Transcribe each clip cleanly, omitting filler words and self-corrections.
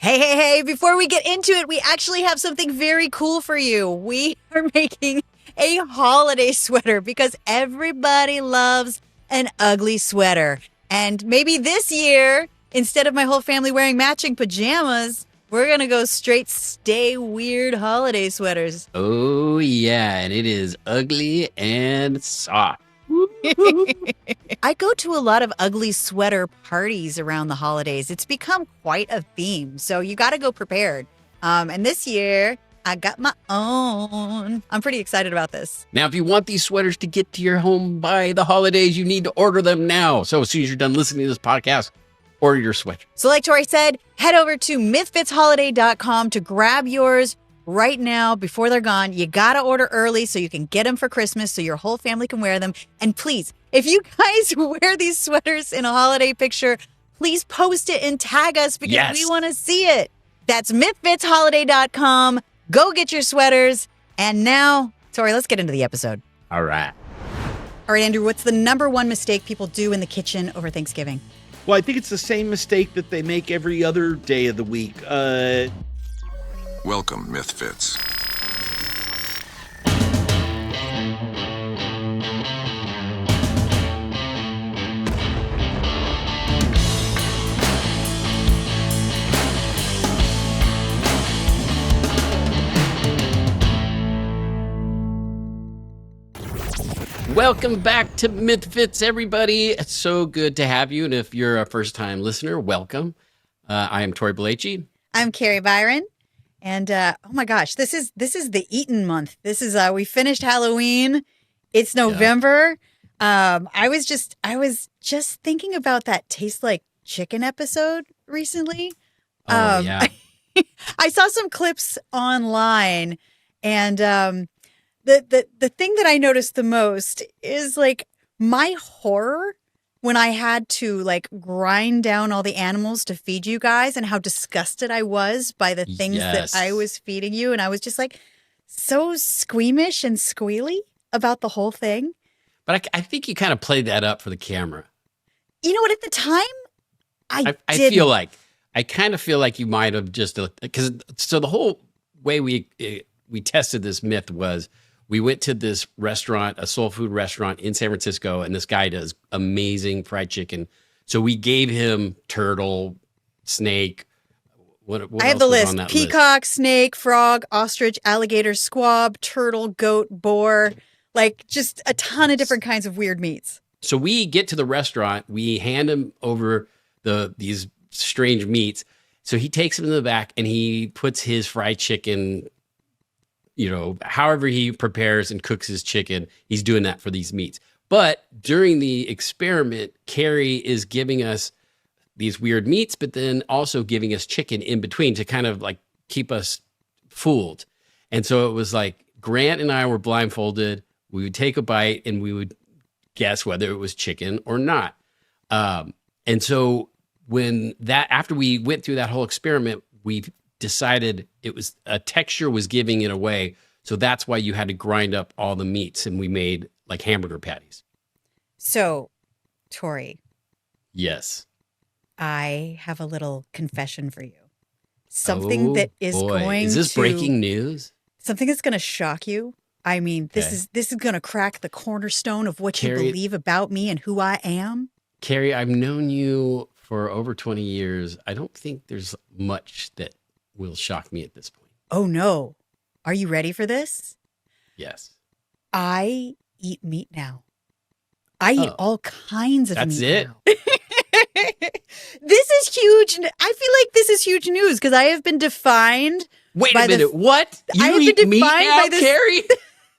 Hey, before we get into it, we actually have something very cool for you. We are making a holiday sweater because everybody loves an ugly sweater. And maybe this year, instead of my whole family wearing matching pajamas, we're going to go straight stay weird holiday sweaters. Oh, yeah, and it is ugly and soft. I go to a lot of ugly sweater parties around the holidays. It's become quite a theme, so you got to go prepared. And this year, I got my own. I'm pretty excited about this. Now, if you want these sweaters to get to your home by the holidays, you need to order them now. So as soon as you're done listening to this podcast, order your sweater. So like Tori said, head over to MythFitsHoliday.com to grab yours right now before they're gone. You got to order early so you can get them for Christmas so your whole family can wear them. And please, if you guys wear these sweaters in a holiday picture, please post it and tag us because we want to see it. That's MythFitsHoliday.com. Go get your sweaters. And now, Tori, let's get into the episode. All right. All right, Andrew, what's the number one mistake people do in the kitchen over Thanksgiving? Well, I think it's the same mistake that they make every other day of the week. Welcome, MythFits. Welcome back to MythFits, everybody. It's so good to have you. And if you're a first-time listener, welcome. I am Tori Belleci. I'm Kari Byron. And oh my gosh, this is the eating month. This is we finished Halloween. It's November. Yeah. I was just thinking about that Taste Like Chicken episode recently. Yeah. I saw some clips online, and the thing that I noticed the most is like my horror when I had to like grind down all the animals to feed you guys and how disgusted I was by the things that I was feeding you. And I was just like so squeamish and squealy about the whole thing. But I think you kind of played that up for the camera. You know what? At the time, I kind of feel like you might have just, because so the whole way we tested this myth was we went to this restaurant, a soul food restaurant in San Francisco, and this guy does amazing fried chicken. So we gave him turtle, snake. What I have else the was list: on that peacock, list? snake, frog, ostrich, alligator, squab, turtle, goat, boar, like just a ton of different kinds of weird meats. So we get to the restaurant, we hand him over these strange meats. So he takes them in the back and he puts his fried chicken, however he prepares and cooks his chicken, he's doing that for these meats. But during the experiment, Kari is giving us these weird meats, but then also giving us chicken in between to kind of like keep us fooled. And so it was like Grant and I were blindfolded. We would take a bite and we would guess whether it was chicken or not. And so after we went through that whole experiment, we decided it was a texture was giving it away. So that's why you had to grind up all the meats and we made like hamburger patties. So, Tori. Yes. I have a little confession for you. Something that is going to... Is this breaking news? Something that's going to shock you. I mean, this is going to crack the cornerstone of what Kari, you believe about me and who I am. Kari, I've known you for over 20 years. I don't think there's much that will shock me at this point. Oh, no. Are you ready for this? Yes. I eat meat now. I eat all kinds of meat now. This is huge. I feel like this is huge news because I have been defined. Wait a minute. What? You eat meat now, Kari?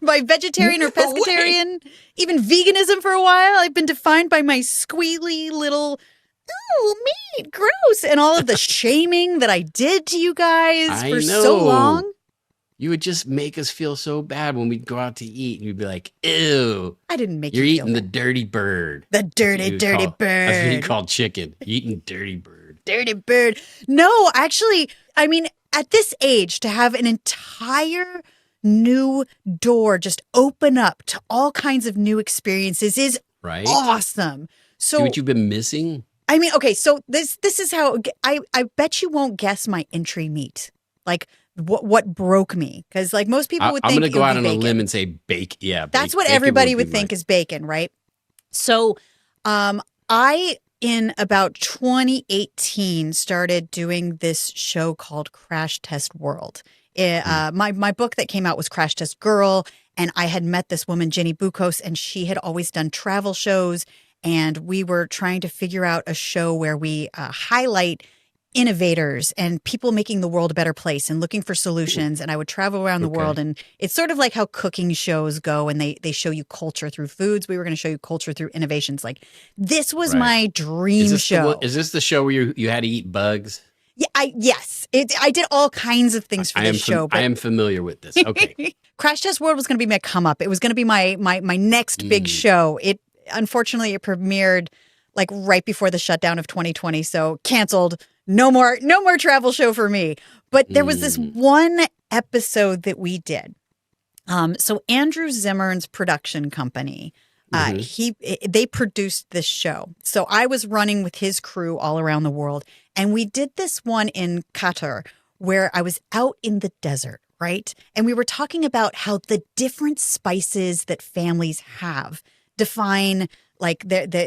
By vegetarian or pescatarian, even veganism for a while. I've been defined by my squealy little, meat, gross, and all of the shaming that I did to you guys for so long. You would just make us feel so bad when we'd go out to eat. And you'd be like, ew. I didn't make you you eating the dirty bird. The dirty bird. That's what you call chicken. You're eating dirty bird. Dirty bird. No, actually, I mean, at this age, to have an entire new door just open up to all kinds of new experiences is awesome. So see what you've been missing? I mean, okay, so this is how I bet you won't guess my entry meat. Like what broke me, because like most people would I'm think going to go it would out be on bacon. a limb and say bacon. Yeah, That's what bacon everybody be would think mine. is bacon, right? So, I in about 2018 started doing this show called Crash Test World. My book that came out was Crash Test Girl, and I had met this woman, Jenny Bukos, and she had always done travel shows. And we were trying to figure out a show where we highlight innovators and people making the world a better place and looking for solutions. And I would travel around the world, and it's sort of like how cooking shows go, and they show you culture through foods. We were going to show you culture through innovations. Like this was my dream show. Is this the show where you had to eat bugs? Yeah, I did all kinds of things for this show. I am familiar with this. Okay. Crash Test World was going to be my come up. It was going to be my next big show. Unfortunately it premiered like right before the shutdown of 2020, so canceled. No more travel show for me. But there was this one episode that we did. So Andrew Zimmern's production company, they produced this show. So I was running with his crew all around the world, and we did this one in Qatar where I was out in the desert, right? And we were talking about how the different spices that families have define like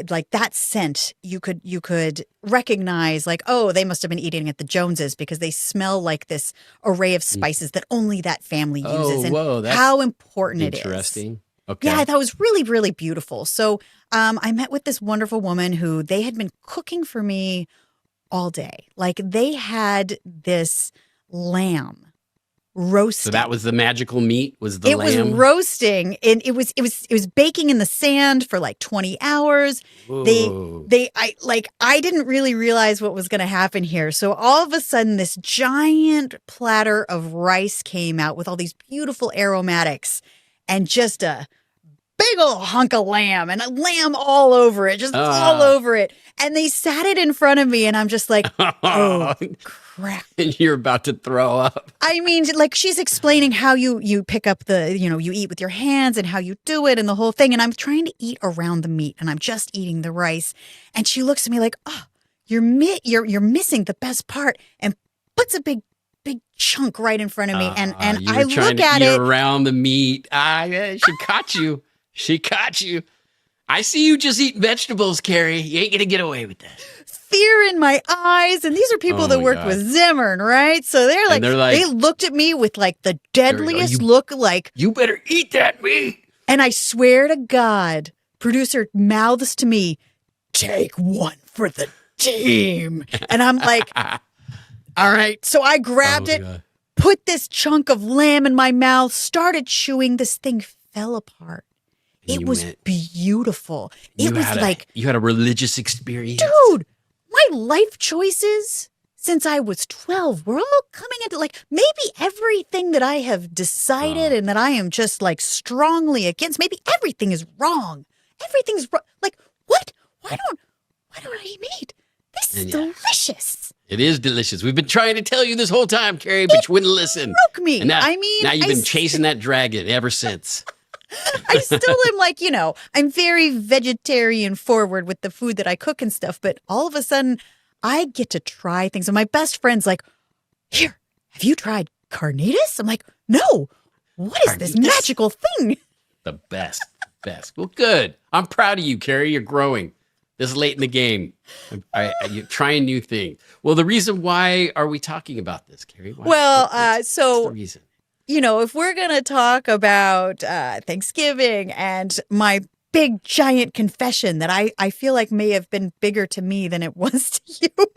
like that scent you could recognize, like, oh, they must have been eating at the Joneses because they smell like this array of spices that only that family uses. And that's how important it is. Interesting. Okay. Yeah, I thought it was really, really beautiful. So I met with this wonderful woman who they had been cooking for me all day. Like they had this lamb roasting. So that was the magical meat, was the lamb? It was roasting, and it was baking in the sand for like 20 hours. Whoa. I didn't really realize what was going to happen here. So all of a sudden this giant platter of rice came out with all these beautiful aromatics and just a big old hunk of lamb and a lamb all over it, just all over it. And they sat it in front of me, and I'm just like, oh, crap. And you're about to throw up. I mean, like she's explaining how you pick up you eat with your hands and how you do it and the whole thing. And I'm trying to eat around the meat, and I'm just eating the rice. And she looks at me like, oh, you're missing the best part, and puts a big chunk right in front of me. And I look at it around the meat. She caught you. She caught you. I see you just eating vegetables, Kari. You ain't going to get away with that. Fear in my eyes. And these are people that worked with Zimmern, right? So they're like, they looked at me with like the deadliest look, like, you better eat that meat. And I swear to God, producer mouths to me, take one for the team. And I'm like, all right. So I grabbed it, put this chunk of lamb in my mouth, started chewing. This thing fell apart. It was beautiful. It was like you had a religious experience. Dude, my life choices since I was 12 were all coming into like maybe everything that I have decided and that I am just like strongly against. Maybe everything is wrong. Everything's wrong. Like, what? Why don't I eat meat? This is delicious. It is delicious. We've been trying to tell you this whole time, Kari, but you wouldn't listen. Broke me. And now, I mean, now you've been chasing that dragon ever since. I still am like, I'm very vegetarian forward with the food that I cook and stuff. But all of a sudden, I get to try things. And my best friend's like, here, have you tried carnitas? I'm like, no. What is this magical thing? The best. Well, good. I'm proud of you, Kari. You're growing this late in the game. You're trying new things. Well, the reason why are we talking about this, Kari? What's the reason? If we're going to talk about Thanksgiving and my big, giant confession that I feel like may have been bigger to me than it was to you,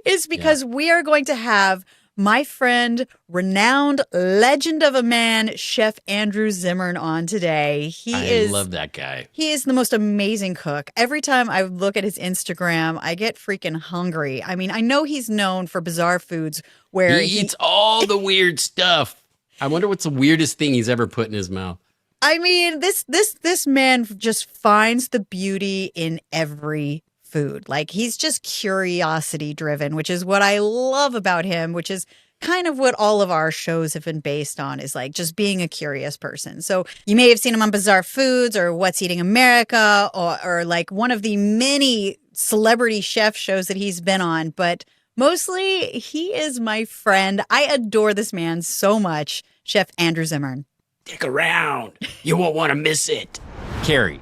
is because we are going to have my friend, renowned legend of a man, Chef Andrew Zimmern on today. I love that guy. He is the most amazing cook. Every time I look at his Instagram, I get freaking hungry. I mean, I know he's known for bizarre foods where he eats all the weird stuff. I wonder what's the weirdest thing he's ever put in his mouth. I mean, this man just finds the beauty in every food. Like, he's just curiosity driven, which is what I love about him, which is kind of what all of our shows have been based on, is like just being a curious person. So you may have seen him on Bizarre Foods or What's Eating America or like one of the many celebrity chef shows that he's been on. But mostly he is my friend. I adore this man so much, Chef Andrew Zimmern. Stick around. You won't want to miss it. Kari,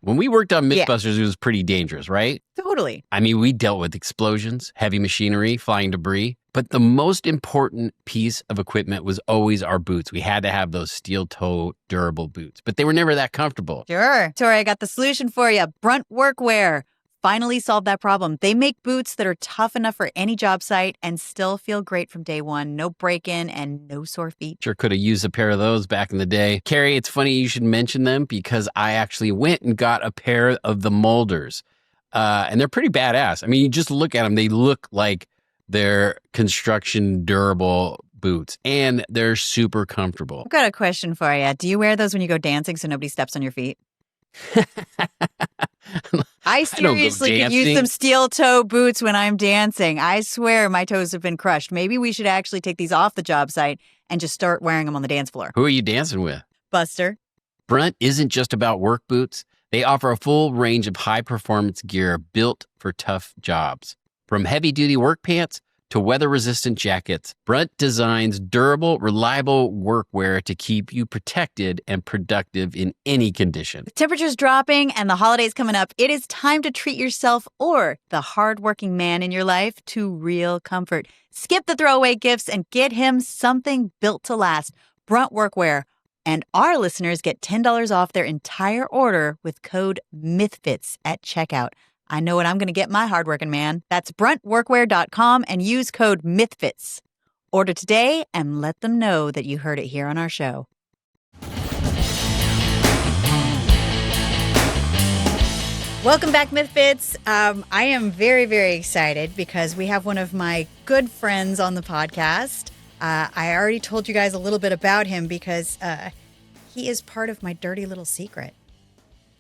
when we worked on MythBusters, it was pretty dangerous, right? Totally. I mean, we dealt with explosions, heavy machinery, flying debris, but the most important piece of equipment was always our boots. We had to have those steel-toe durable boots, but they were never that comfortable. Sure. Tori, I got the solution for you. BRUNT Workwear finally solved that problem. They make boots that are tough enough for any job site and still feel great from day one. No break-in and no sore feet. Sure could have used a pair of those back in the day. Kari, it's funny you should mention them because I actually went and got a pair of the Molders. And they're pretty badass. I mean, you just look at them, they look like they're construction durable boots and they're super comfortable. I've got a question for you. Do you wear those when you go dancing so nobody steps on your feet? I seriously could use some steel toe boots when I'm dancing. I swear my toes have been crushed. Maybe we should actually take these off the job site and just start wearing them on the dance floor. Who are you dancing with? Buster. BRUNT isn't just about work boots. They offer a full range of high-performance gear built for tough jobs. From heavy-duty work pants to weather-resistant jackets, BRUNT designs durable, reliable workwear to keep you protected and productive in any condition. With temperatures dropping and the holidays coming up, it is time to treat yourself or the hardworking man in your life to real comfort. Skip the throwaway gifts and get him something built to last. BRUNT Workwear. And our listeners get $10 off their entire order with code MythFits at checkout. I know what I'm going to get my hardworking man. That's bruntworkwear.com and use code MythFits. Order today and let them know that you heard it here on our show. Welcome back, MythFits. I am very, very excited because we have one of my good friends on the podcast. I already told you guys a little bit about him because he is part of my dirty little secret.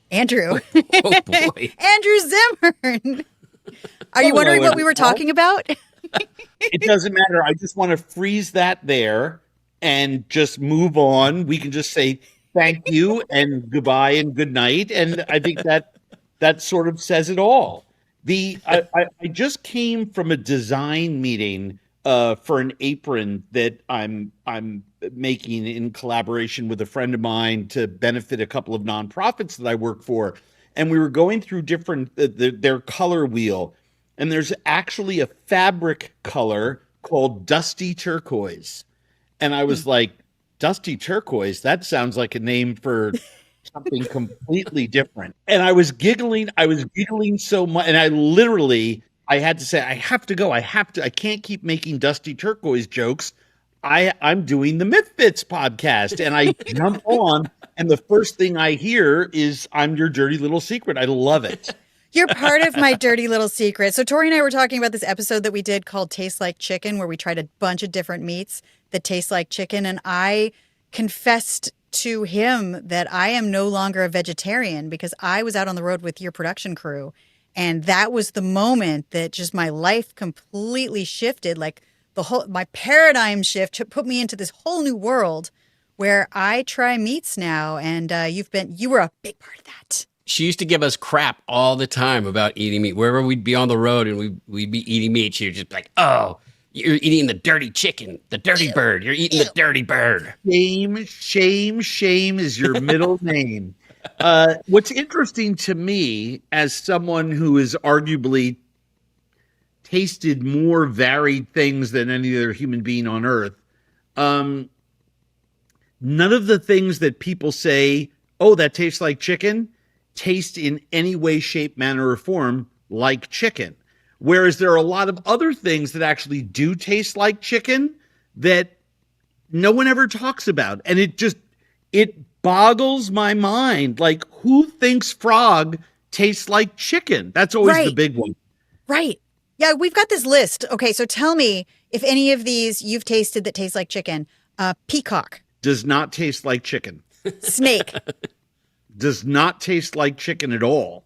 Andrew. Oh, boy. Andrew Zimmern. Are you wondering what we were talking about? It doesn't matter. I just want to freeze that there and just move on. We can just say thank you and goodbye and good night. And I think that sort of says it all. I just came from a design meeting for an apron that I'm making in collaboration with a friend of mine to benefit a couple of nonprofits that I work for. And we were going through different their color wheel. And there's actually a fabric color called dusty turquoise. And I was like, dusty turquoise? That sounds like a name for something completely different. And I was giggling so much. And I had to say, I have to go. I can't keep making dusty turquoise jokes. I'm doing the MythFits podcast. And I jump on, and the first thing I hear is, I'm your dirty little secret. I love it. You're part of my dirty little secret. So Tori and I were talking about this episode that we did called Taste Like Chicken, where we tried a bunch of different meats that taste like chicken. And I confessed to him that I am no longer a vegetarian because I was out on the road with your production crew. And that was the moment that just my life completely shifted. Like my paradigm shift put me into this whole new world where I try meats now. And you were a big part of that. She used to give us crap all the time about eating meat. Wherever we'd be on the road and we'd be eating meat, she would just be like, oh, you're eating the dirty chicken, the dirty bird. You're eating the dirty bird. Shame is your middle name. What's interesting to me, as someone who has arguably tasted more varied things than any other human being on earth, none of the things that people say, oh, that tastes like chicken, taste in any way, shape, manner, or form like chicken. Whereas there are a lot of other things that actually do taste like chicken that no one ever talks about. And it boggles my mind. Like, who thinks frog tastes like chicken? That's always the big one. Right. Yeah, we've got this list. Okay, so tell me if any of these you've tasted that taste like chicken. Peacock. Does not taste like chicken. Snake. Does not taste like chicken at all.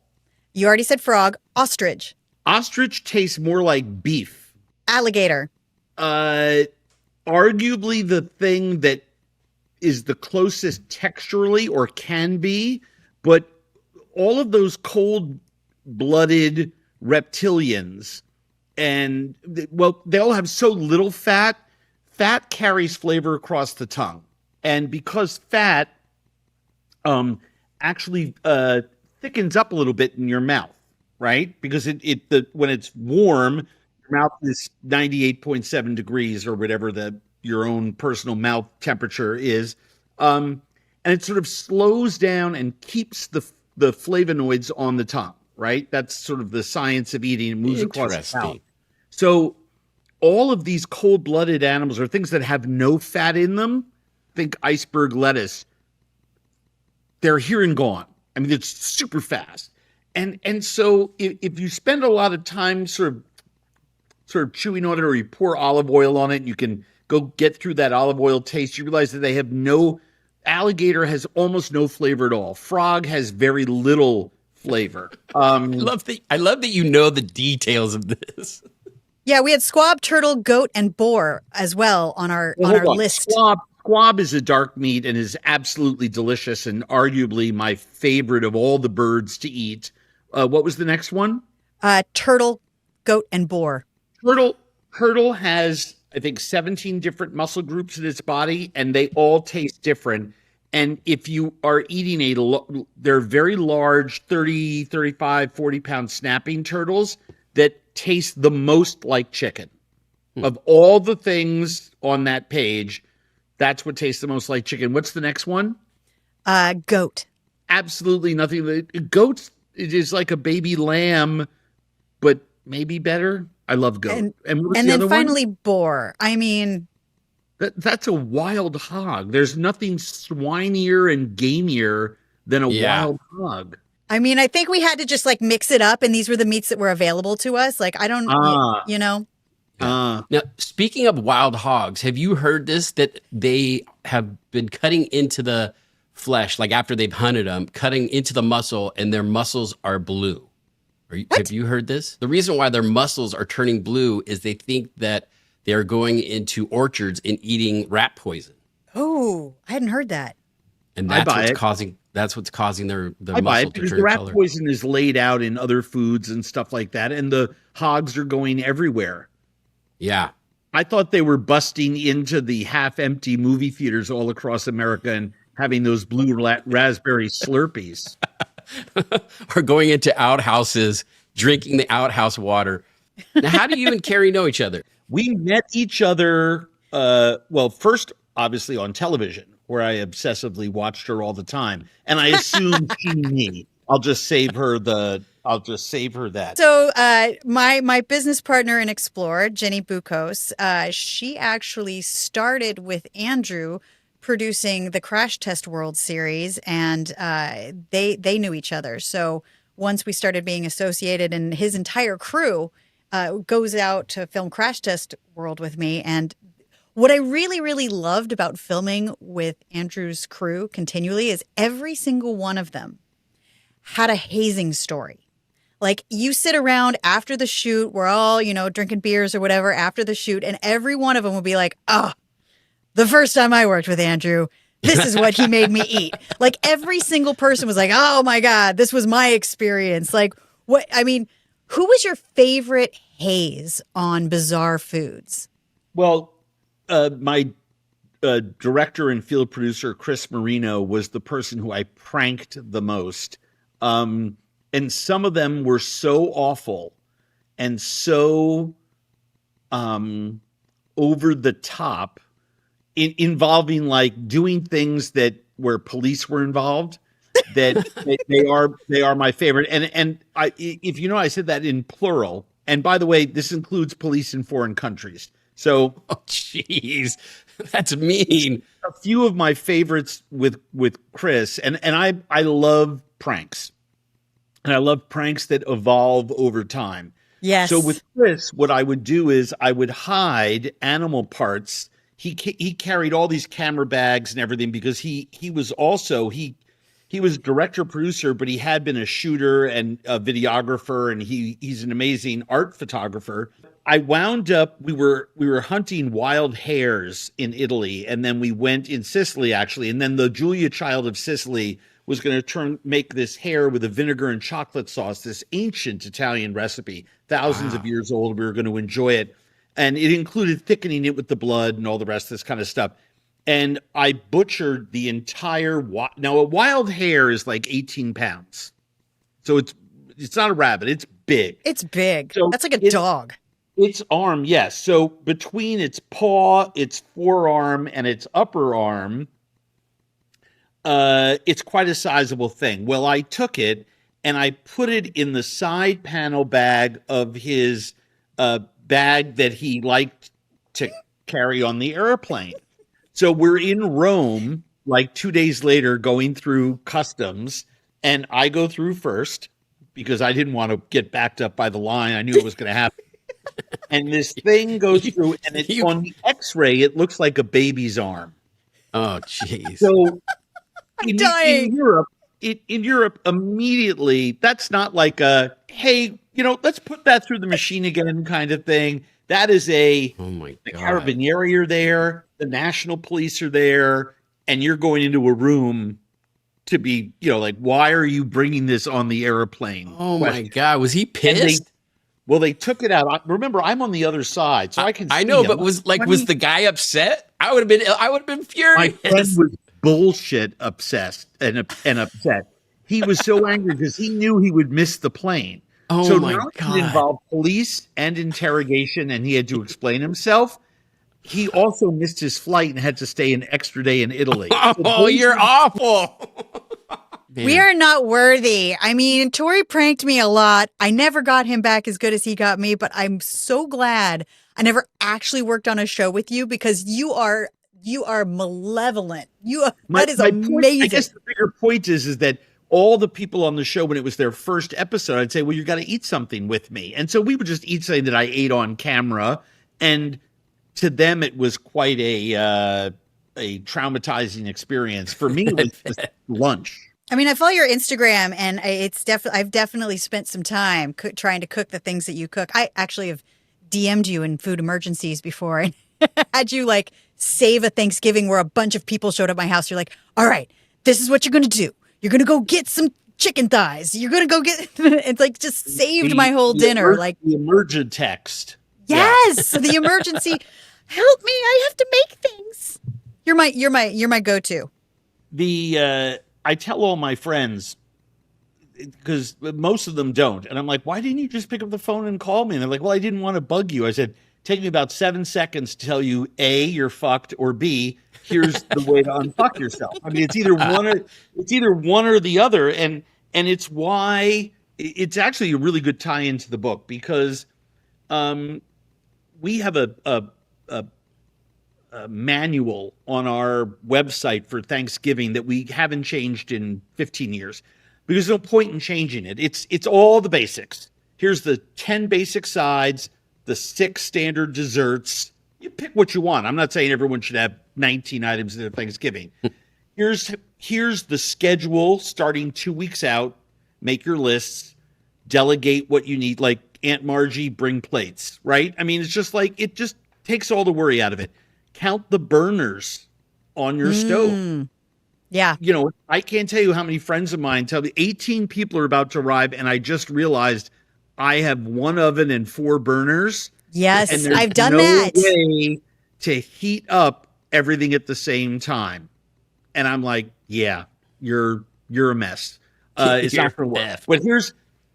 You already said frog. Ostrich. Ostrich tastes more like beef. Alligator. arguably the thing that is the closest texturally or can be, but all of those cold-blooded reptilians, and well, they all have so little fat. Fat carries flavor across the tongue, and because fat actually thickens up a little bit in your mouth, right? Because when it's warm, your mouth is 98.7 degrees or whatever your own personal mouth temperature is, and it sort of slows down and keeps the flavonoids on the tongue, right? That's sort of the science of eating. It moves across the mouth. So all of these cold-blooded animals are things that have no fat in them. Think iceberg lettuce. They're here and gone. I mean, it's super fast. And so if you spend a lot of time sort of chewing on it, or you pour olive oil on it, and you can go get through that olive oil taste, you realize that they have alligator has almost no flavor at all. Frog has very little flavor. I love that you know the details of this. Yeah, we had squab, turtle, goat, and boar as well on our list. Squab is a dark meat and is absolutely delicious and arguably my favorite of all the birds to eat. What was the next one? Turtle, goat, and boar. Turtle has, I think, 17 different muscle groups in its body, and they all taste different. And if you are eating they're very large, 30, 35, 40-pound snapping turtles that taste the most like chicken. Of all the things on that page, that's what tastes the most like chicken. What's the next one? Goat. Absolutely nothing. Goat is like a baby lamb, but maybe better. I love goat. And then finally boar. I mean, that's a wild hog. There's nothing swinier and gamier than a wild hog. I mean, I think we had to just like mix it up, and these were the meats that were available to us. Like, I don't, you know. Now, speaking of wild hogs, have you heard this, that they have been cutting into the flesh, like after they've hunted them, cutting into the muscle, and their muscles are blue? Have you heard this? The reason why their muscles are turning blue is they think that they're going into orchards and eating rat poison. Oh, I hadn't heard that. And that's what's causing their muscle to turn the rat color. Poison is laid out in other foods and stuff like that, and the hogs are going everywhere. Yeah. I thought they were busting into the half-empty movie theaters all across America and having those blue raspberry Slurpees. Or going into outhouses, drinking the outhouse water. Now, how do you and Kari know each other? We met each other, first, obviously, on television, where I obsessively watched her all the time. And I assumed she knew me. I'll just save her that. So my business partner in Explore, Jenny Bukos, she actually started with Andrew producing the Crash Test World Series, and they knew each other. So once we started being associated, and his entire crew goes out to film Crash Test World with me. And what I really, really loved about filming with Andrew's crew continually is every single one of them had a hazing story. Like, you sit around after the shoot, we're all, drinking beers or whatever after the shoot, and every one of them will be like, oh, the first time I worked with Andrew, this is what he made me eat. Like, every single person was like, oh my God, this was my experience. Like, who was your favorite haze on Bizarre Foods? Well, my director and field producer, Chris Marino, was the person who I pranked the most. And some of them were so awful and so over the top, involving like doing things where police were involved, that they are my favorite. And if I said that in plural. And by the way, this includes police in foreign countries. So, oh, jeez, that's mean. A few of my favorites with Chris, and I love pranks, and I love pranks that evolve over time. Yes. So with Chris, what I would do is I would hide animal parts. He carried all these camera bags and everything because he was also he was director producer, but he had been a shooter and a videographer, and he's an amazing art photographer. I wound up, we were hunting wild hares in Italy, and then we went in Sicily actually, and then the Julia Child of Sicily was going to make this hare with a vinegar and chocolate sauce, this ancient Italian recipe, thousands of years old. We were going to enjoy it, and it included thickening it with the blood and all the rest of this kind of stuff. And I butchered the entire now a wild hare is like 18 pounds, so it's not a rabbit, it's big. It's big. So that's like a dog. Its arm, yes. So between its paw, its forearm, and its upper arm, it's quite a sizable thing. Well, I took it and I put it in the side panel bag of his bag that he liked to carry on the airplane. So we're in Rome, like 2 days later, going through customs, and I go through first because I didn't want to get backed up by the line. I knew it was going to happen. And this thing goes through, and it's on the X-ray, it looks like a baby's arm. Oh, jeez. So I'm dying. In Europe, immediately, that's not like a, hey, let's put that through the machine again kind of thing. That is the Carabinieri are there, the national police are there, and you're going into a room to be, like, why are you bringing this on the airplane? Oh my God. Was he pissed? They took it out. Remember, I'm on the other side, so I can. I know, but was the guy upset? I would have been furious. My friend was bullshit obsessed and upset. He was so angry because he knew he would miss the plane. Oh so my now God! It involved police and interrogation, and he had to explain himself. He also missed his flight and had to stay an extra day in Italy. Oh, you're awful. Man. We are not worthy. I mean, Tori pranked me a lot. I never got him back as good as he got me, but I'm so glad I never actually worked on a show with you because you are malevolent. That is amazing. Point, I guess the bigger point is that all the people on the show, when it was their first episode, I'd say, well, you got to eat something with me. And so we would just eat something that I ate on camera. And to them, it was quite a traumatizing experience. For me, it was just lunch. I mean, I follow your Instagram, and I've definitely spent some time trying to cook the things that you cook. I actually have DM'd you in food emergencies before. I had you like save a Thanksgiving where a bunch of people showed up at my house. You're like, all right, this is what you're going to do. You're going to go get some chicken thighs. You're going to go get, it's like just saved my whole dinner. Like the emergent text. Yes. The emergency. Help me. I have to make things. You're my go-to. I tell all my friends, because most of them don't. And I'm like, why didn't you just pick up the phone and call me? And they're like, well, I didn't want to bug you. I said, take me about 7 seconds to tell you, A, you're fucked, or B, here's the way to unfuck yourself. I mean, it's either one or the other. And it's why it's actually a really good tie into the book, because we have a manual on our website for Thanksgiving that we haven't changed in 15 years because there's no point in changing it. It's all the basics. Here's the 10 basic sides, the 6 standard desserts. You pick what you want. I'm not saying everyone should have 19 items at Thanksgiving. Here's the schedule starting 2 weeks out. Make your lists, delegate what you need. Like Aunt Margie, bring plates, right? I mean, it's just like, it just takes all the worry out of it. Count the burners on your stove. Yeah. I can't tell you how many friends of mine tell me 18 people are about to arrive, and I just realized I have 1 oven and 4 burners. Yes, and I've done no that. Way to heat up everything at the same time. And I'm like, yeah, you're a mess. It's not going to work. But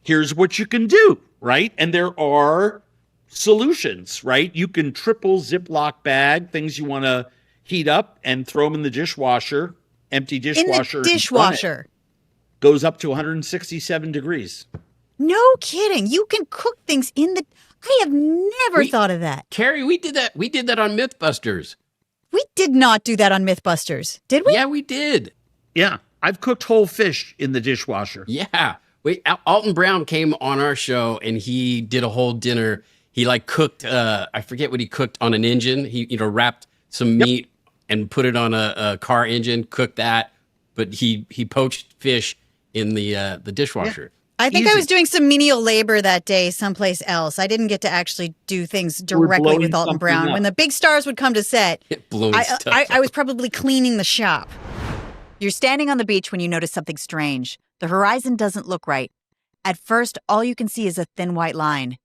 here's what you can do, right? And there are solutions, right? You can triple Ziploc bag things you want to heat up and throw them in the dishwasher, empty dishwasher. In the dishwasher. Goes up to 167 degrees. No kidding. You can cook things in the... I have never thought of that. Kari, we did that. We did that on MythBusters. We did not do that on MythBusters, did we? Yeah, we did. Yeah. I've cooked whole fish in the dishwasher. Yeah. Alton Brown came on our show and he did a whole dinner. He like cooked, I forget what he cooked on an engine. He, wrapped some meat and put it on a car engine, cooked that. But he poached fish in the dishwasher. I think I Easy. was doing some menial labor that day someplace else. I didn't get to actually do things were directly with blowing Alton something Brown. up. When the big stars would come to set, Blowing stuff I was probably cleaning the shop. You're standing on the beach when you notice something strange. The horizon doesn't look right. At first, all you can see is a thin white line.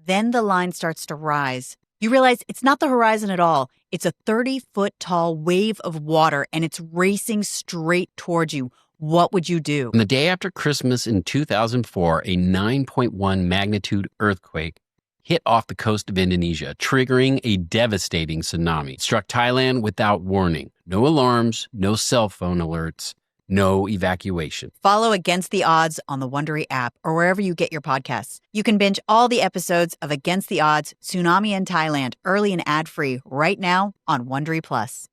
Then the line starts to rise. You realize it's not the horizon at all. It's a 30-foot tall wave of water, and it's racing straight towards you. What would you do? On the day after Christmas in 2004, a 9.1 magnitude earthquake hit off the coast of Indonesia, triggering a devastating tsunami. It struck Thailand without warning. No alarms, no cell phone alerts, no evacuation. Follow Against the Odds on the Wondery app or wherever you get your podcasts. You can binge all the episodes of Against the Odds, Tsunami in Thailand, early and ad-free right now on Wondery Plus.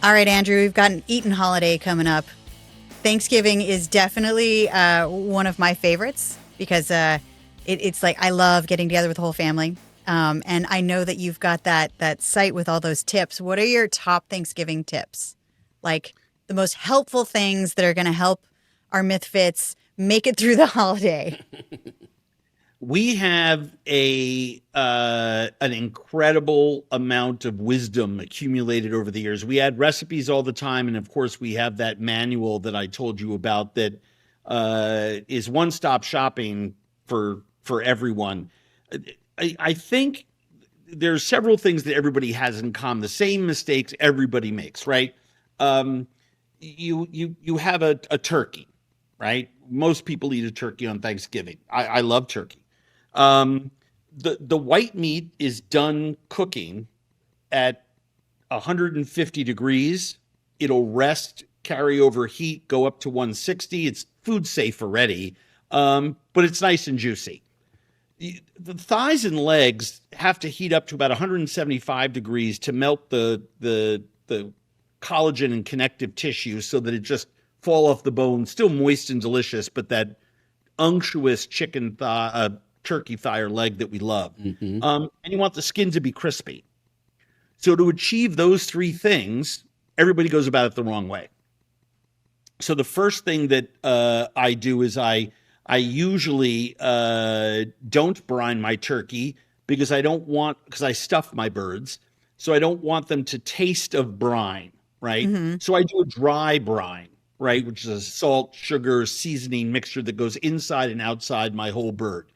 All right, Andrew, we've got an eating holiday coming up. Thanksgiving is definitely one of my favorites because it's like I love getting together with the whole family. And I know that you've got that site with all those tips. What are your top Thanksgiving tips? Like the most helpful things that are going to help our MythFits make it through the holiday. We have an incredible amount of wisdom accumulated over the years. We add recipes all the time, and of course, we have that manual that I told you about that is one-stop shopping for everyone. I think there's several things that everybody has in common. The same mistakes everybody makes, right? You have a turkey, right? Most people eat a turkey on Thanksgiving. I love turkey. The white meat is done cooking at 150 degrees. It'll rest, carry over heat, go up to 160. It's food safe already, but it's nice and juicy. The thighs and legs have to heat up to about 175 degrees to melt the collagen and connective tissue so that it just fall off the bone, still moist and delicious, but that unctuous chicken thigh, turkey thigh or leg that we love. Mm-hmm. And you want the skin to be crispy. So to achieve those three things, everybody goes about it the wrong way. So the first thing that I do is I usually don't brine my turkey because I stuff my birds. So I don't want them to taste of brine, right? Mm-hmm. So I do a dry brine, right? Which is a salt, sugar, seasoning mixture that goes inside and outside my whole bird.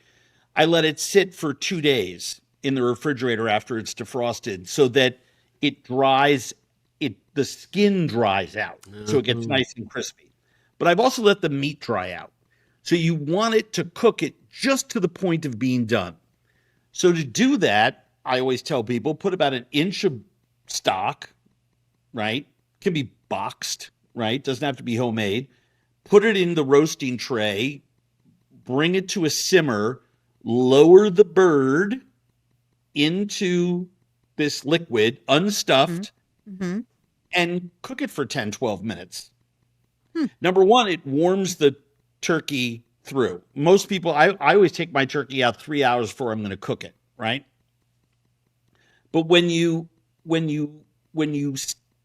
I let it sit for 2 days in the refrigerator after it's defrosted so that it dries, the skin dries out. Mm-hmm. So it gets nice and crispy. But I've also let the meat dry out. So you want it to cook it just to the point of being done. So to do that, I always tell people, put about 1 inch of stock, right? Can be boxed, right? Doesn't have to be homemade. Put it in the roasting tray, bring it to a simmer, lower the bird into this liquid, unstuffed, mm-hmm. and cook it for 10, 12 minutes. Number one, it warms the turkey through. Most people, I always take my turkey out 3 hours before I'm going to cook it, right? But when you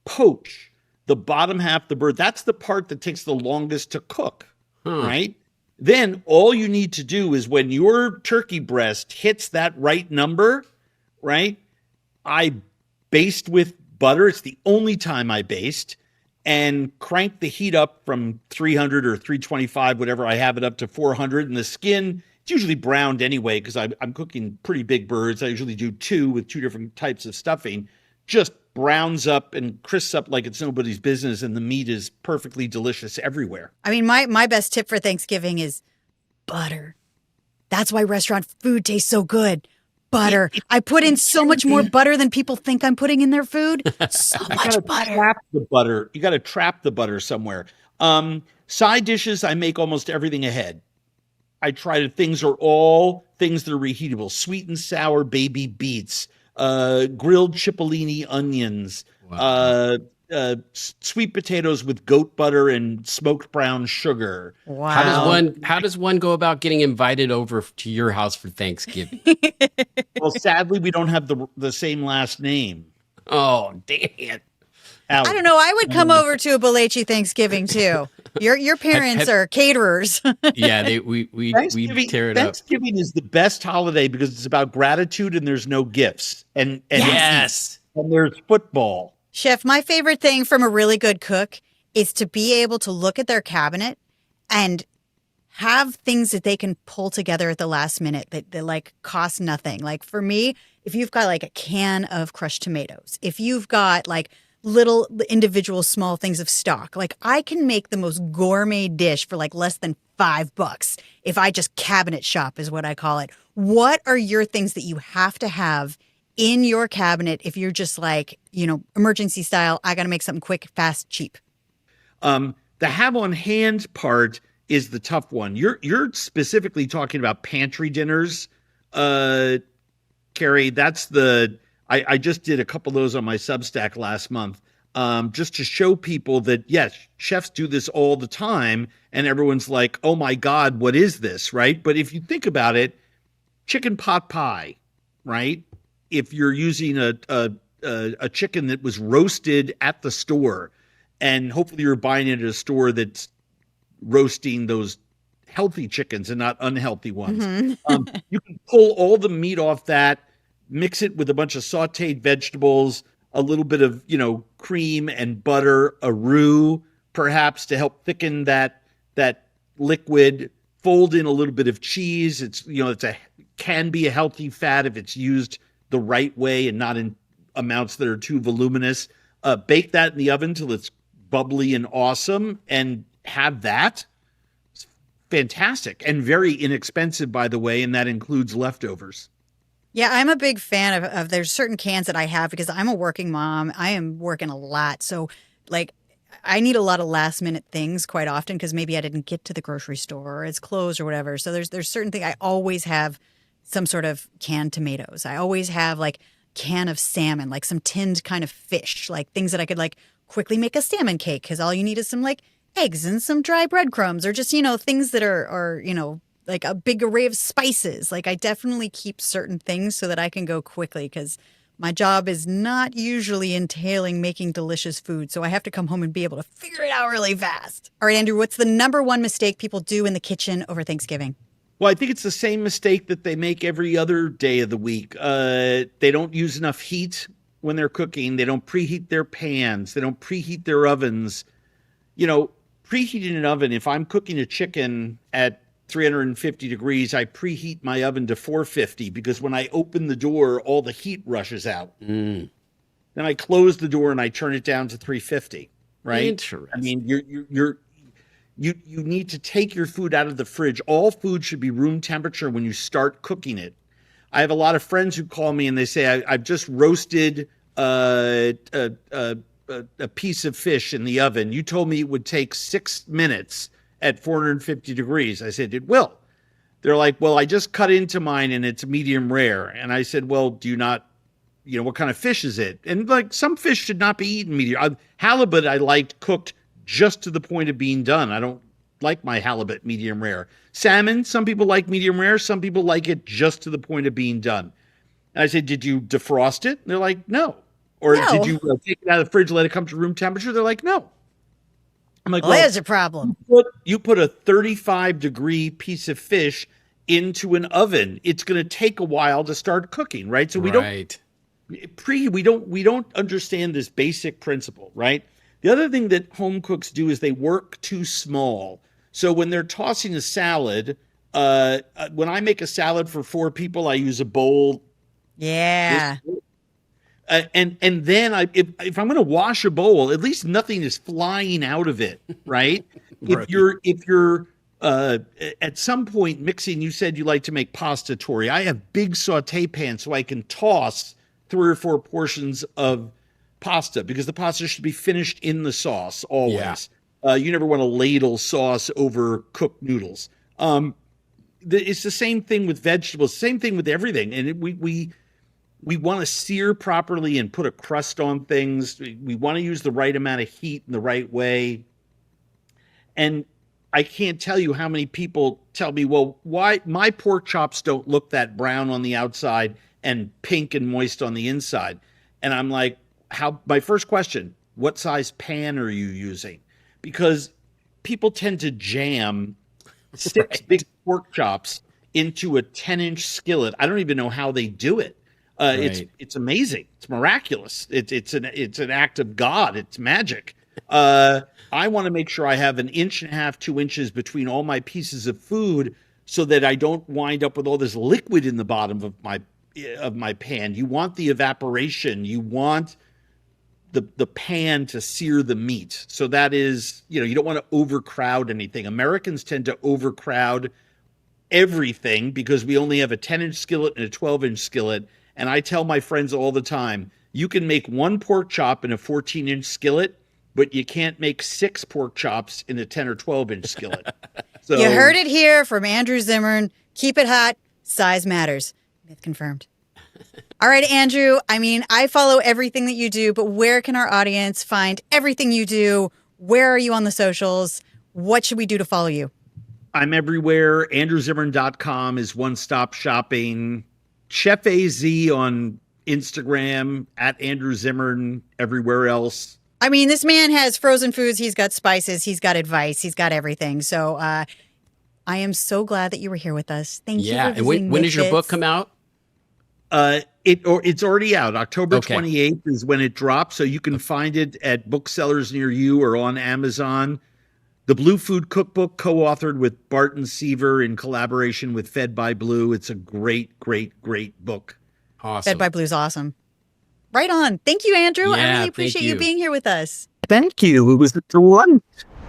poach the bottom half of the bird, that's the part that takes the longest to cook, right? Then all you need to do is when your turkey breast hits that right number, right? I baste with butter. It's the only time I baste. And crank the heat up from 300 or 325, whatever I have it up to 400. And the skin, it's usually browned anyway because I'm cooking pretty big birds. I usually do 2 with 2 different types of stuffing. Just browns up and crisps up like it's nobody's business, and the meat is perfectly delicious everywhere. I mean, my best tip for Thanksgiving is butter. That's why restaurant food tastes so good. Butter. I put in so much more butter than people think I'm putting in their food. So much butter. You got to trap the butter somewhere. Side dishes, I make almost everything ahead. I try to, things are all things that are reheatable. Sweet and sour baby beets, grilled cipollini onions, wow. Sweet potatoes with goat butter and smoked brown sugar. Wow. How does one go about getting invited over to your house for Thanksgiving? Well, sadly, we don't have the same last name. Oh, damn it. out. I don't know. I would come over to a Belechi Thanksgiving too. Your parents are caterers. Yeah, we tear it up. Thanksgiving is the best holiday because it's about gratitude and there's no gifts. And Yes. and there's football. Chef, my favorite thing from a really good cook is to be able to look at their cabinet and have things that they can pull together at the last minute that like cost nothing. Like for me, if you've got like a can of crushed tomatoes, if you've got like little individual small things of stock, like I can make the most gourmet dish for like less than $5 if I just cabinet shop is what I call it. What are your things that you have to have in your cabinet if you're just like, emergency style, I got to make something quick, fast, cheap? The have on hand part is the tough one. You're specifically talking about pantry dinners, Kari. That's I just did a couple of those on my Substack last month, just to show people that yes, chefs do this all the time, and everyone's like, "Oh my God, what is this?" Right? But if you think about it, chicken pot pie, right? If you're using a chicken that was roasted at the store, and hopefully you're buying it at a store that's roasting those healthy chickens and not unhealthy ones. Mm-hmm. You can pull all the meat off that, mix it with a bunch of sauteed vegetables, a little bit of, cream and butter, a roux, perhaps to help thicken that liquid, fold in a little bit of cheese. It's, can be a healthy fat if it's used the right way and not in amounts that are too voluminous. Bake that in the oven till it's bubbly and awesome and have that. It's fantastic and very inexpensive, by the way, and that includes leftovers. Yeah, I'm a big fan of there's certain cans that I have because I'm a working mom. I am working a lot. So like I need a lot of last minute things quite often because maybe I didn't get to the grocery store or it's closed or whatever. So there's certain things I always have some sort of canned tomatoes. I always have like can of salmon, like some tinned kind of fish, like things that I could like quickly make a salmon cake because all you need is some like eggs and some dry breadcrumbs or just, things that are like a big array of spices. Like I definitely keep certain things so that I can go quickly because my job is not usually entailing making delicious food. So I have to come home and be able to figure it out really fast. All right, Andrew, what's the number one mistake people do in the kitchen over Thanksgiving? Well, I think it's the same mistake that they make every other day of the week. They don't use enough heat when they're cooking. They don't preheat their pans. They don't preheat their ovens. Preheating an oven, if I'm cooking a chicken at 350 degrees, I preheat my oven to 450 because when I open the door, all the heat rushes out. Then I close the door and I turn it down to 350, right? Interesting. I mean, you need to take your food out of the fridge. All food should be room temperature when you start cooking it. I have a lot of friends who call me and they say, I've just roasted a piece of fish in the oven. You told me it would take 6 minutes at 450 degrees. I said, it will. They're like, well, I just cut into mine and it's medium rare. And I said, well, do you not, what kind of fish is it? And like some fish should not be eaten medium. Halibut I liked cooked just to the point of being done. I don't like my halibut medium rare. Salmon, some people like medium rare. Some people like it just to the point of being done. And I said, did you defrost it? And they're like, no. Or did you take it out of the fridge and let it come to room temperature? They're like, no. I'm like, well, there's a problem. You put a 35-degree piece of fish into an oven. It's going to take a while to start cooking, right? So we don't understand this basic principle, right? The other thing that home cooks do is they work too small. So when they're tossing a salad, when I make a salad for 4 people, I use a bowl. Yeah. And then if I'm going to wash a bowl, at least nothing is flying out of it, right? Right. If you're at some point mixing, you said you like to make pasta, Tori. I have big saute pans so I can toss 3 or 4 portions of pasta because the pasta should be finished in the sauce always. Yeah. You never want to ladle sauce over cooked noodles. It's the same thing with vegetables, same thing with everything. And we want to sear properly and put a crust on things. We want to use the right amount of heat in the right way. And I can't tell you how many people tell me, well, why my pork chops don't look that brown on the outside and pink and moist on the inside. And I'm like, my first question, what size pan are you using? Because people tend to jam 6 big pork chops into a 10-inch skillet. I don't even know how they do it. It's amazing. It's miraculous. It's an act of God. It's magic. I want to make sure I have 1.5 inches, 2 inches between all my pieces of food, so that I don't wind up with all this liquid in the bottom of my pan. You want the evaporation. You want the pan to sear the meat. So that is, you don't want to overcrowd anything. Americans tend to overcrowd everything because we only have a 10-inch skillet and a 12-inch skillet. And I tell my friends all the time, you can make 1 pork chop in a 14-inch skillet, but you can't make 6 pork chops in a 10 or 12-inch skillet. So you heard it here from Andrew Zimmern. Keep it hot. Size matters. Myth confirmed. All right, Andrew. I mean, I follow everything that you do, but where can our audience find everything you do? Where are you on the socials? What should we do to follow you? I'm everywhere. AndrewZimmern.com is one-stop shopping. Chef AZ on Instagram, at Andrew Zimmern, everywhere else. I mean, this man has frozen foods. He's got spices. He's got advice. He's got everything. So I am so glad that you were here with us. Thank you. Yeah. And when does your book come out? It's already out. October 28th is when it drops. So you can find it at booksellers near you or on Amazon. The Blue Food Cookbook, co-authored with Barton Seaver in collaboration with Fed by Blue. It's a great, great, great book. Awesome. Fed by Blue's awesome. Right on. Thank you, Andrew. I Yeah, really appreciate you being here with us. Thank you. It was a delight.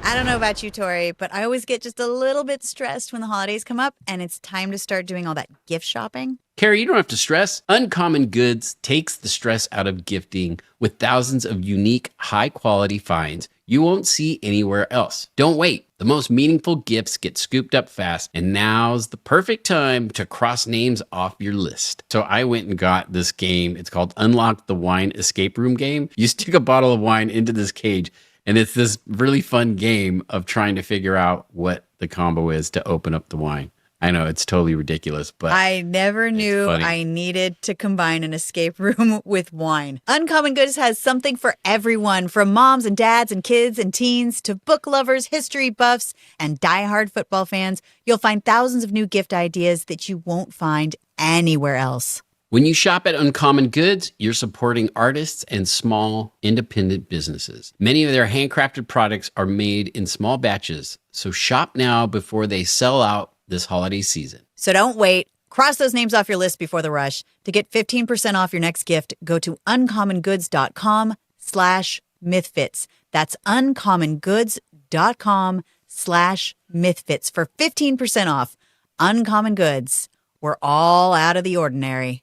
I don't know about you, Tori, but I always get just a little bit stressed when the holidays come up and it's time to start doing all that gift shopping. Kari, you don't have to stress. Uncommon Goods takes the stress out of gifting with thousands of unique, high-quality finds you won't see anywhere else. Don't wait. The most meaningful gifts get scooped up fast, and now's the perfect time to cross names off your list. So I went and got this game. It's called Unlock the Wine Escape Room Game. You stick a bottle of wine into this cage, and it's this really fun game of trying to figure out what the combo is to open up the wine. I know it's totally ridiculous, but I never knew I needed to combine an escape room with wine. Uncommon Goods has something for everyone, from moms and dads and kids and teens to book lovers, history buffs, and diehard football fans. You'll find thousands of new gift ideas that you won't find anywhere else. when you shop at Uncommon Goods, you're supporting artists and small independent businesses. Many of their handcrafted products are made in small batches, so shop now before they sell out this holiday season. So don't wait. Cross those names off your list before the rush. To get 15% off your next gift, go to uncommongoods.com/mythfits. That's uncommongoods.com/mythfits for 15% off. Uncommon Goods. We're all out of the ordinary.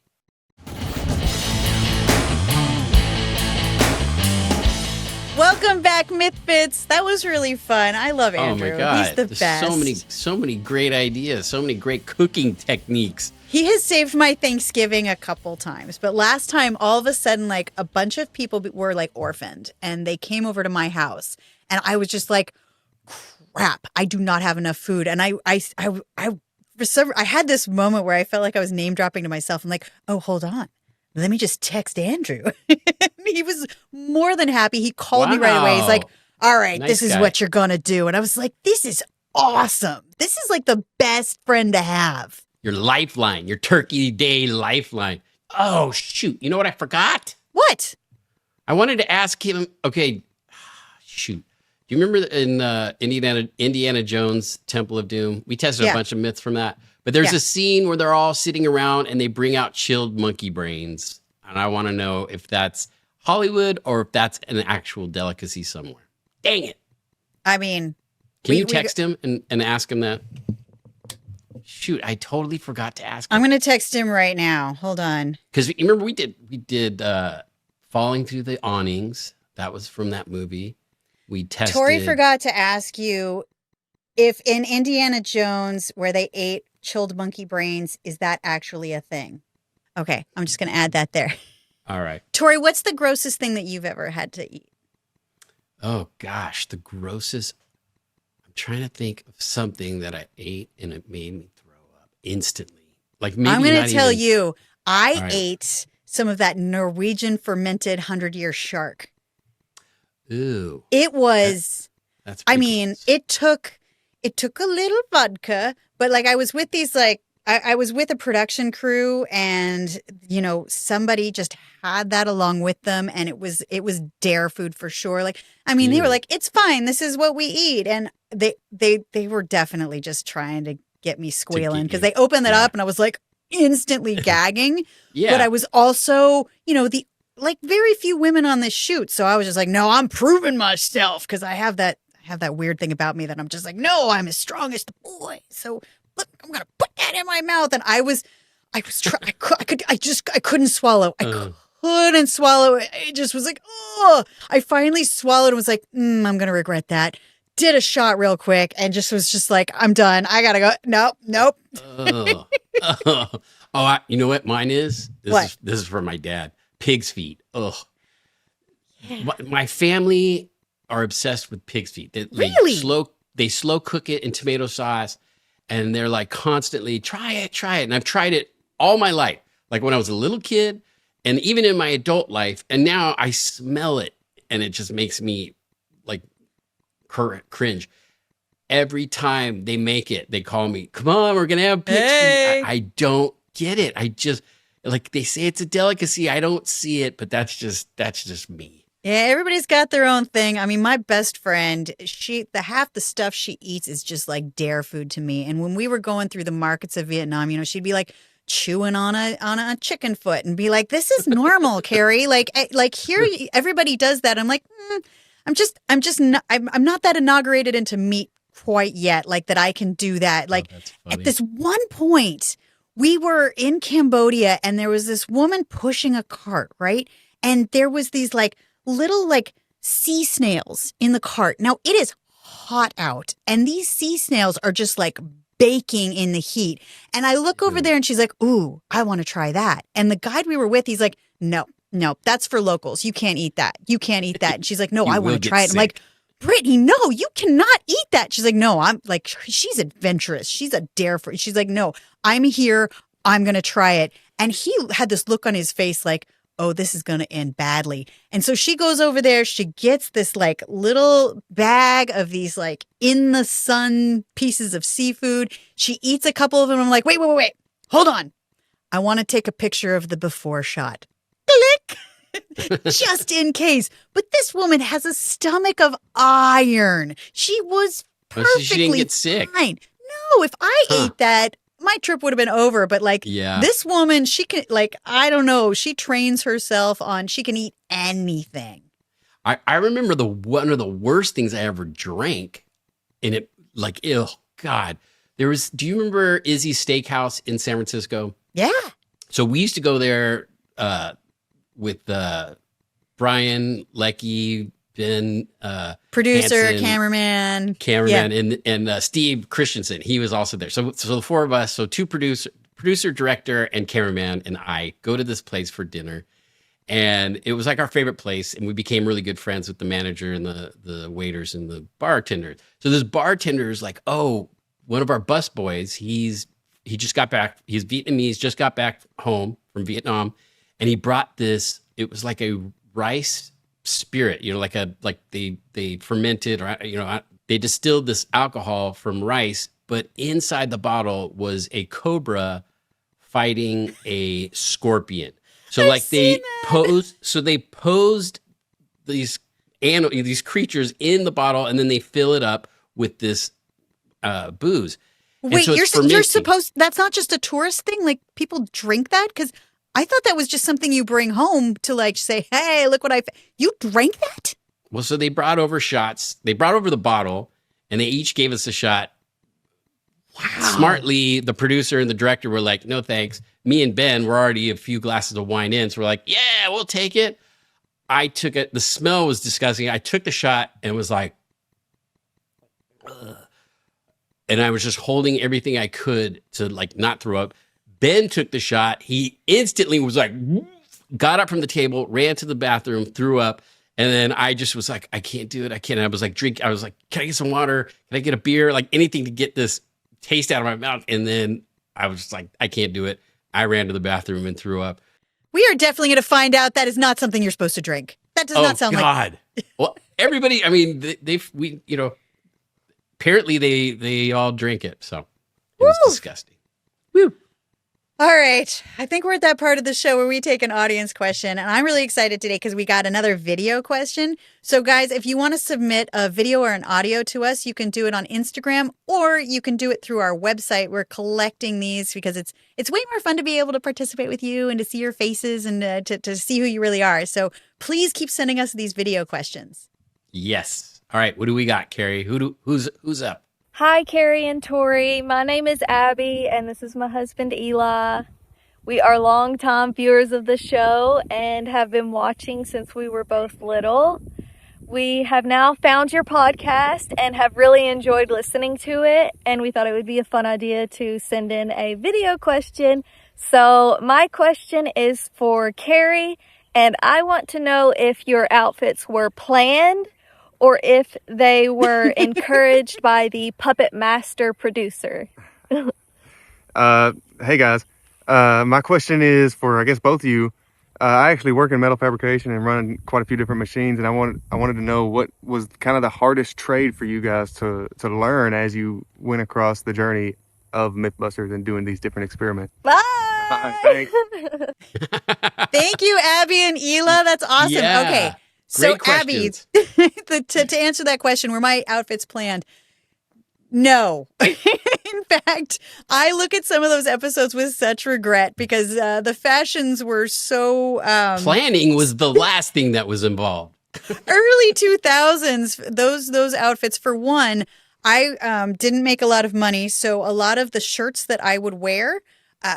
Welcome back, MythFits. That was really fun. I love Andrew. Oh my God. He's the There's best. so many great ideas, so many great cooking techniques. He has saved my Thanksgiving a couple times, but last time, all of a sudden, like a bunch of people were like orphaned, and they came over to my house, and I was just like, "Crap! I do not have enough food." And I had this moment where I felt like I was name dropping to myself. I'm like, "Oh, hold on, let me just text Andrew." He was more than happy. He called me right away. He's like, "All right, Nice this is guy. what you're gonna do," and I was like, "This is awesome. This is like the best friend to have." Your lifeline, your Turkey Day lifeline. Oh, shoot. You know what I forgot? What? I wanted to ask him, okay, shoot. Do you remember in Indiana Jones Temple of Doom? We tested a bunch of myths from that. But there's a scene where they're all sitting around and they bring out chilled monkey brains. And I want to know if that's Hollywood or if that's an actual delicacy somewhere. Dang it. I mean, Can you text him and ask him that? Shoot, I totally forgot to ask him. I'm going to text him right now. Hold on. Because remember we did Falling Through the Awnings. That was from that movie. We tested. Tori forgot to ask you if in Indiana Jones, where they ate chilled monkey brains, is that actually a thing? Okay, I'm just going to add that there. All right. Tori, what's the grossest thing that you've ever had to eat? Oh gosh, the grossest. I'm trying to think of something that I ate and it made me throw up instantly. Like maybe I'm going not to tell even- you, I All right. ate some of that Norwegian fermented 100-year shark. Ooh. It was. That's I pretty mean, gross. it took a little vodka, but like I was with these like I was with a production crew, and somebody just had that along with them, and it was dare food for sure. Like, I mean, they were Ew. like, "It's fine, this is what we eat," and they were definitely just trying to get me squealing because you. they opened it Yeah. up, and I was like instantly gagging. Yeah. But I was also, the like very few women on this shoot, so I was just like, "No, I'm proving myself," because I have that weird thing about me that I'm just like, "No, I'm as strong as the boy." So look, I'm gonna put that in my mouth, and I couldn't swallow. I couldn't swallow. It just was like, oh. I finally swallowed and was like, I'm gonna regret that. Did a shot real quick and just was just like, I'm done. I gotta go. Nope. You know what mine is? What? This is from my dad. Pig's feet. Ugh. My family are obsessed with pig's feet. Really? They slow cook it in tomato sauce, and they're like constantly try it. And I've tried it all my life, like when I was a little kid, and even in my adult life. And now I smell it, and it just makes me like cringe. Every time they make it, they call me, "Come on, we're gonna have pig's feet." I don't get it. I just like they say it's a delicacy. I don't see it, but that's just me. Yeah, everybody's got their own thing. I mean, my best friend, half the stuff she eats is just like dare food to me. And when we were going through the markets of Vietnam, she'd be like chewing on a chicken foot and be like, "This is normal, Kari. Like here, everybody does that." I'm like, I'm not that inaugurated into meat quite yet, like that I can do that. Like at this one point, we were in Cambodia and there was this woman pushing a cart, right? And there was these like little like sea snails in the cart. Now it is hot out and these sea snails are just like baking in the heat. And I look over there and she's like, "Ooh, I want to try that." And the guide we were with, he's like, No, that's for locals. You can't eat that. You can't eat that. And she's like, "No, I want to try it." I'm like, "Brittany, no, you cannot eat that." She's like, "No, I'm like," she's adventurous. She's a dare for. She's like, "No, I'm here. I'm going to try it." And he had this look on his face like, "Oh, this is going to end badly." And so she goes over there. She gets this like little bag of these like in the sun pieces of seafood. She eats a couple of them. I'm like, wait. Hold on. I want to take a picture of the before shot. Click. Just in case. But this woman has a stomach of iron. She was perfectly she didn't get sick. fine. No, if I ate that, my trip would have been over. But like this woman, she can like, I don't know. She trains herself on, she can eat anything. I remember one of the worst things I ever drank, and it like, oh God. Do you remember Izzy's Steakhouse in San Francisco? Yeah. So we used to go there with Brian, Lecky, Ben, producer, Hansen, cameraman, and Steve Christensen. He was also there. So the four of us, so two producer, director, and cameraman, and I go to this place for dinner. And it was like our favorite place, and we became really good friends with the manager and the waiters and the bartenders. So this bartender is like, "Oh, one of our bus boys, he just got back. He's Vietnamese, just got back home from Vietnam, and he brought this. It was like a rice spirit, like they fermented or they distilled this alcohol from rice, but inside the bottle was a cobra fighting a scorpion. So they posed these creatures in the bottle, and then they fill it up with this booze." Wait, so you're supposed, that's not just a tourist thing? Like people drink that? Because I thought that was just something you bring home to like say, "Hey, look what you drank that?" Well, so they brought over shots. They brought over the bottle and they each gave us a shot. Wow. Smartly, the producer and the director were like, "No, thanks." Me and Ben were already a few glasses of wine in. So we're like, "Yeah, we'll take it." I took it. The smell was disgusting. I took the shot and was like, ugh. And I was just holding everything I could to like not throw up. Ben took the shot. He instantly was like, got up from the table, ran to the bathroom, threw up. And then I just was like, "I can't do it. I can't." I was like, I was like, "Can I get some water? Can I get a beer?" Like anything to get this taste out of my mouth. And then I was just like, "I can't do it." I ran to the bathroom and threw up. We are definitely going to find out that is not something you're supposed to drink. That does not sound God. Well, everybody. I mean, we apparently they all drink it, so it was disgusting. Woo. All right. I think we're at that part of the show where we take an audience question. And I'm really excited today because we got another video question. So, guys, if you want to submit a video or an audio to us, you can do it on Instagram or you can do it through our website. We're collecting these because it's way more fun to be able to participate with you and to see your faces and to see who you really are. So please keep sending us these video questions. Yes. All right. What do we got, Kari? Who's up? Hi, Kari and Tori. My name is Abby, and this is my husband, Eli. We are longtime viewers of the show and have been watching since we were both little. We have now found your podcast and have really enjoyed listening to it, and we thought it would be a fun idea to send in a video question. So my question is for Kari, and I want to know if your outfits were planned or if they were encouraged by the puppet master producer. Hey guys. My question is for, I guess, both of you. I actually work in metal fabrication and run quite a few different machines, and I wanted to know what was kind of the hardest trade for you guys to learn as you went across the journey of MythBusters and doing these different experiments. Bye! Thanks. Thank you, Abby and Ela. That's awesome. Yeah. Okay. Great So, Abby, questions. to answer that question, were my outfits planned? No. In fact, I look at some of those episodes with such regret because the fashions were so Planning was the last thing that was involved. early 2000s. Those outfits, for one, I didn't make a lot of money, so a lot of the shirts that I would wear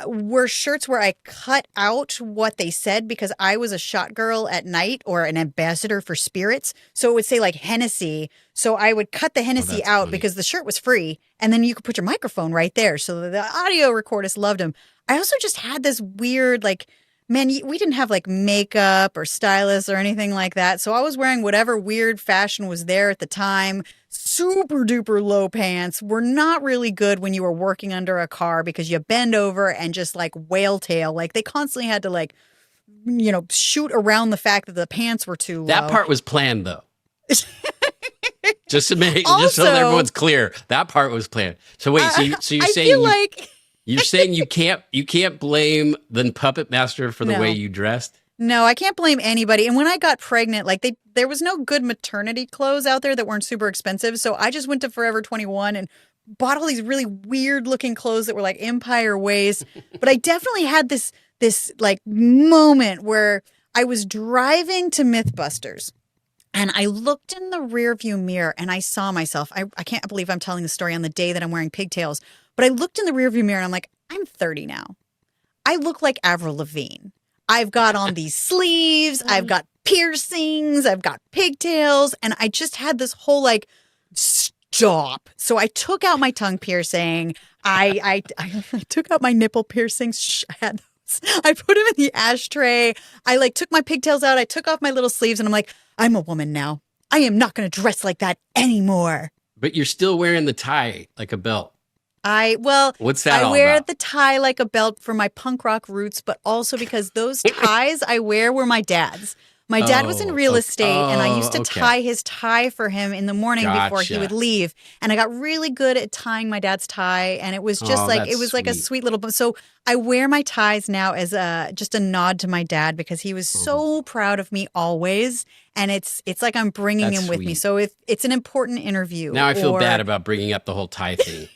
were shirts where I cut out what they said because I was a shot girl at night or an ambassador for spirits. So it would say like Hennessy. So I would cut the Hennessy that's out funny. because the shirt was free. And then you could put your microphone right there. So the audio recordists loved them. I also just had this weird, like, man, we didn't have like makeup or stylists or anything like that. So I was wearing whatever weird fashion was there at the time. Super duper low pants were not really good when you were working under a car because you bend over and just like whale tail. Like they constantly had to like, shoot around the fact that the pants were too low. That part was planned, though. just so Also- everyone's clear, that part was planned. So wait, so you're I saying feel like you're saying you can't blame the puppet master for the No. way you dressed? No, I can't blame anybody. And when I got pregnant, like there was no good maternity clothes out there that weren't super expensive. So I just went to Forever 21 and bought all these really weird looking clothes that were like empire waist. But I definitely had this like moment where I was driving to MythBusters and I looked in the rearview mirror and I saw myself. I can't believe I'm telling the story on the day that I'm wearing pigtails, but I looked in the rearview mirror and I'm like, I'm 30 now. I look like Avril Lavigne. I've got on these sleeves. I've got piercings. I've got pigtails. And I just had this whole like, stop. So I took out my tongue piercing. I took out my nipple piercings. Shh, I had those. I put them in the ashtray. I like took my pigtails out. I took off my little sleeves and I'm like, I'm a woman now. I am not going to dress like that anymore. But you're still wearing the tie like a belt. What's that I all wear about? the tie like a belt for my punk rock roots, but also because those ties I wear were my dad's. My dad was in real estate, and I used to okay. tie his tie for him in the morning before he Gotcha. would leave. And I got really good at tying my dad's tie, and it was just Oh, like that's it was like a sweet. sweet little. So I wear my ties now as just a nod to my dad because he was so proud of me always, and it's like I'm bringing That's him with me. sweet. So if it's an important interview, Now I feel or- bad about bringing up the whole tie thing.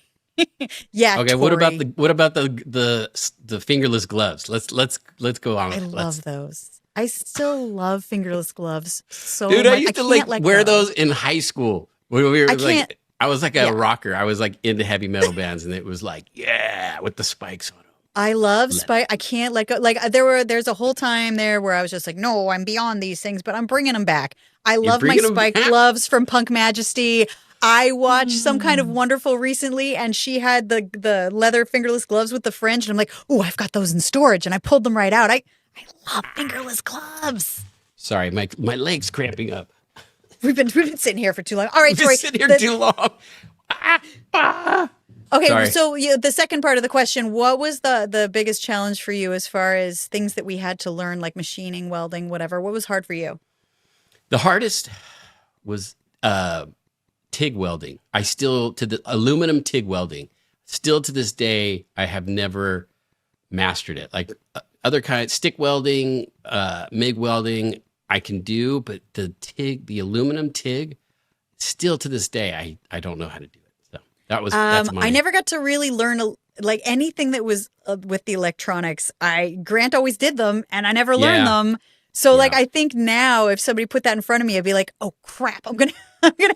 Yeah. Okay, what about Tori. the fingerless gloves? Let's go on. I love those. I still love fingerless gloves so Dude, much. I used to like can't let wear go. those in high school. When we were I like, can't- I was like a yeah. rocker. I was like into heavy metal bands, and it was like, yeah, with the spikes on them. I love spike. I can't let go. Like there's a whole time there where I was just like, no, I'm beyond these things, but I'm bringing them back. I love my bringing 'em spike back? gloves from Punk Majesty. I watched Some Kind of Wonderful recently, and she had the leather fingerless gloves with the fringe, and I'm like, oh, I've got those in storage, and I pulled them right out. I love fingerless gloves. Sorry, my leg's cramping up. We've been sitting here for too long. All right, I've been Tori. sitting here the- too long. Okay, Sorry. so the second part of the question, what was the biggest challenge for you as far as things that we had to learn, like machining, welding, whatever? What was hard for you? The hardest was TIG welding. I still, to the aluminum TIG welding, still to this day, I have never mastered it. Like other kinds, stick welding, MIG welding, I can do, but the aluminum TIG, still to this day, I don't know how to do it. So that's my. I never got to really learn like anything that was with the electronics. Grant always did them, and I never learned them. So like, I think now if somebody put that in front of me, I'd be like, oh crap, I'm gonna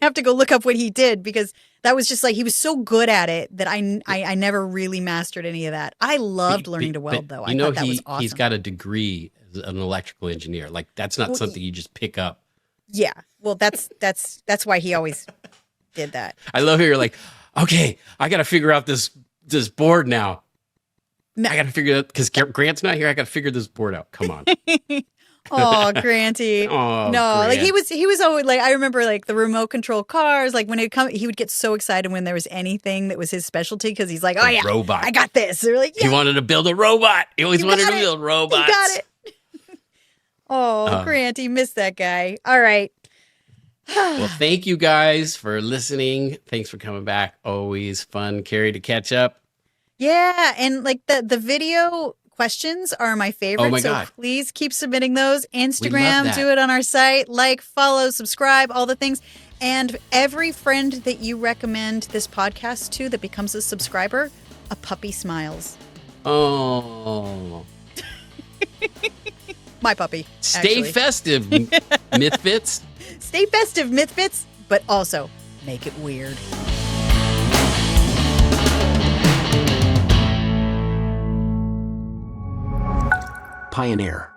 have to go look up what he did, because that was just like, he was so good at it that I never really mastered any of that. I loved learning to weld though. I thought that was awesome. He's got a degree as an electrical engineer. Like that's not something you just pick up. Yeah. Well, that's why he always did that. I love how you're like, okay, I got to figure out this board now. No. I got to figure it out because Grant's not here. I got to figure this board out. Come on. Oh, Granty. Oh, no, Grant. like he was always like, I remember like the remote control cars, like when he would get so excited when there was anything that was his specialty, because he's like, oh yeah, robot. I got this. They're like, yeah, He wanted to build a robot. He always wanted to build robots. you got it. Oh, Granty, missed that guy. All right. Well, thank you guys for listening. Thanks for coming back. Always fun, Kari, to catch up. Yeah, and like the video questions are my favorite. Oh my so God. Please keep submitting those. We love Instagram, that. do it on our site. Like, follow, subscribe, all the things. And every friend that you recommend this podcast to that becomes a subscriber, a puppy smiles. Oh. My puppy. Stay actually. festive, MythFits. Stay festive, MythFits, but also make it weird. Pioneer.